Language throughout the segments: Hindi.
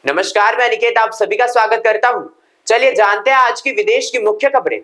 नमस्कार, मैं अनिकेत आप सभी का स्वागत करता हूं। चलिए जानते हैं आज की विदेश की मुख्य खबरें।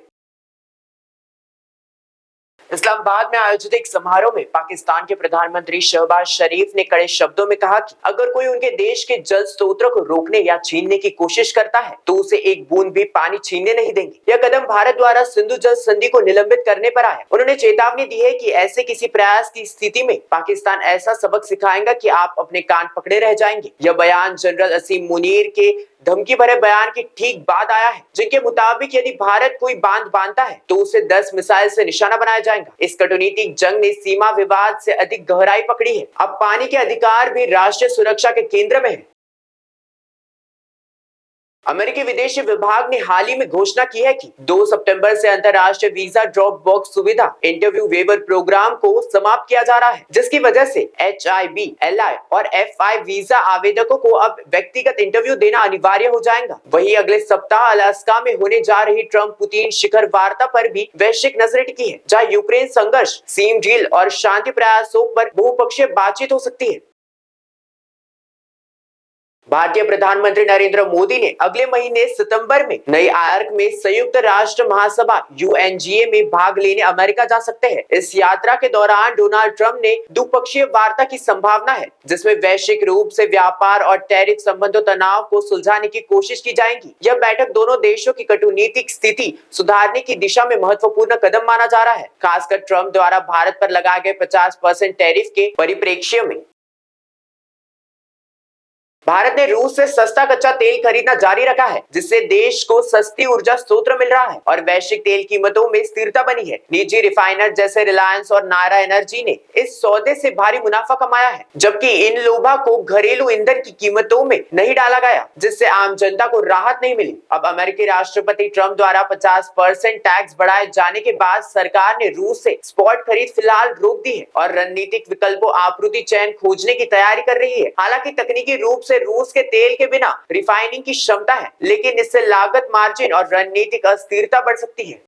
इस्लामाबाद में आयोजित एक समारोह में पाकिस्तान के प्रधानमंत्री शहबाज शरीफ ने कड़े शब्दों में कहा कि अगर कोई उनके देश के जल स्रोतों को रोकने या छीनने की कोशिश करता है तो उसे एक बूंद भी पानी छीनने नहीं देंगे। यह कदम भारत द्वारा सिंधु जल संधि को निलंबित करने पर आया। उन्होंने चेतावनी दी है कि ऐसे किसी प्रयास की स्थिति में पाकिस्तान ऐसा सबक सिखाएगा कि आप अपने कान पकड़े रह जाएंगे। यह बयान जनरल असीम मुनीर के धमकी भरे बयान के ठीक बाद आया है, जिनके मुताबिक यदि भारत कोई बांध बांधता है तो उसे 10 मिसाइल से निशाना बनाया जाएगा। इस कूटनीतिक जंग ने सीमा विवाद से अधिक गहराई पकड़ी है। अब पानी के अधिकार भी राष्ट्रीय सुरक्षा के केंद्र में है। अमेरिकी विदेश विभाग ने हाल ही में घोषणा की है कि 2 सितंबर से अंतर्राष्ट्रीय वीजा ड्रॉप बॉक्स सुविधा इंटरव्यू वेवर प्रोग्राम को समाप्त किया जा रहा है, जिसकी वजह से HIV, LI और FI वीजा आवेदकों को अब व्यक्तिगत इंटरव्यू देना अनिवार्य हो जाएगा। वहीं अगले सप्ताह अलास्का में होने जा रही ट्रंप पुतिन शिखर वार्ता पर भी वैश्विक नजरें टिकी है, जहां यूक्रेन संघर्ष, सीम डील और शांति प्रयासों पर बहुपक्षीय बातचीत हो सकती है। भारतीय प्रधानमंत्री नरेंद्र मोदी ने अगले महीने सितंबर में नई आर्क में संयुक्त राष्ट्र महासभा UNGA में भाग लेने अमेरिका जा सकते हैं। इस यात्रा के दौरान डोनाल्ड ट्रंप ने द्विपक्षीय वार्ता की संभावना है, जिसमें वैश्विक रूप से व्यापार और टैरिफ संबंधों तनाव को सुलझाने की कोशिश की जाएगी। यह बैठक दोनों देशों की कूटनीतिक स्थिति सुधारने की दिशा में महत्वपूर्ण कदम माना जा रहा है, खासकर ट्रंप द्वारा भारत पर लगाए गए 50% टैरिफ के परिप्रेक्ष्य में। भारत ने रूस से सस्ता कच्चा तेल खरीदना जारी रखा है, जिससे देश को सस्ती ऊर्जा स्रोत मिल रहा है और वैश्विक तेल कीमतों में स्थिरता बनी है। निजी रिफाइनर जैसे रिलायंस और नायरा एनर्जी ने इस सौदे से भारी मुनाफा कमाया है, जबकि इन लोभा को घरेलू ईंधन की कीमतों में नहीं डाला गया, जिससे आम जनता को राहत नहीं मिली। अब अमेरिकी राष्ट्रपति ट्रंप द्वारा 50% टैक्स बढ़ाए जाने के बाद सरकार ने रूस से स्पॉट खरीद फिलहाल रोक दी है और रणनीतिक विकल्पों आपूर्ति चैन खोजने की तैयारी कर रही है। हालांकि तकनीकी रूप से रूस के तेल के बिना रिफाइनिंग की क्षमता है, लेकिन इससे लागत, मार्जिन और रणनीतिक अस्थिरता बढ़ सकती है।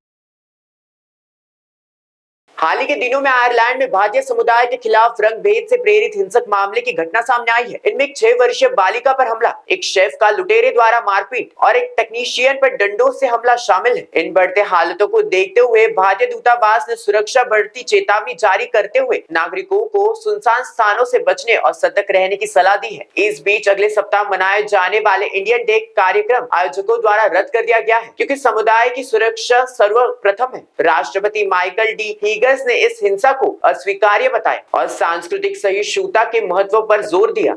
हाल ही के दिनों में आयरलैंड में भारतीय समुदाय के खिलाफ रंग भेद से प्रेरित हिंसक मामले की घटना सामने आई है। इनमें एक 6 वर्षीय बालिका पर हमला, एक शेफ का लुटेरे द्वारा मारपीट और एक टेक्नीशियन पर डंडों से हमला शामिल है। इन बढ़ते हालातों को देखते हुए भारतीय दूतावास ने सुरक्षा बढ़ती चेतावनी जारी करते हुए नागरिकों को सुनसान स्थानों से बचने और सतर्क रहने की सलाह दी है। इस बीच अगले सप्ताह मनाए जाने वाले इंडियन डे कार्यक्रम आयोजकों द्वारा रद्द कर दिया गया है, क्योंकि समुदाय की सुरक्षा सर्वप्रथम है। राष्ट्रपति माइकल डी हीगर ने इस हिंसा को अस्वीकार्य बताया और सांस्कृतिक सहिष्णुता के महत्व पर जोर दिया।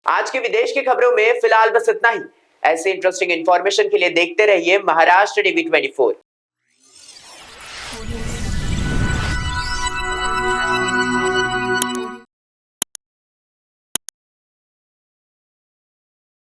आज की विदेश की खबरों में फिलहाल बस इतना ही। ऐसे इंटरेस्टिंग इंफॉर्मेशन के लिए देखते रहिए महाराष्ट्र टीवी 24।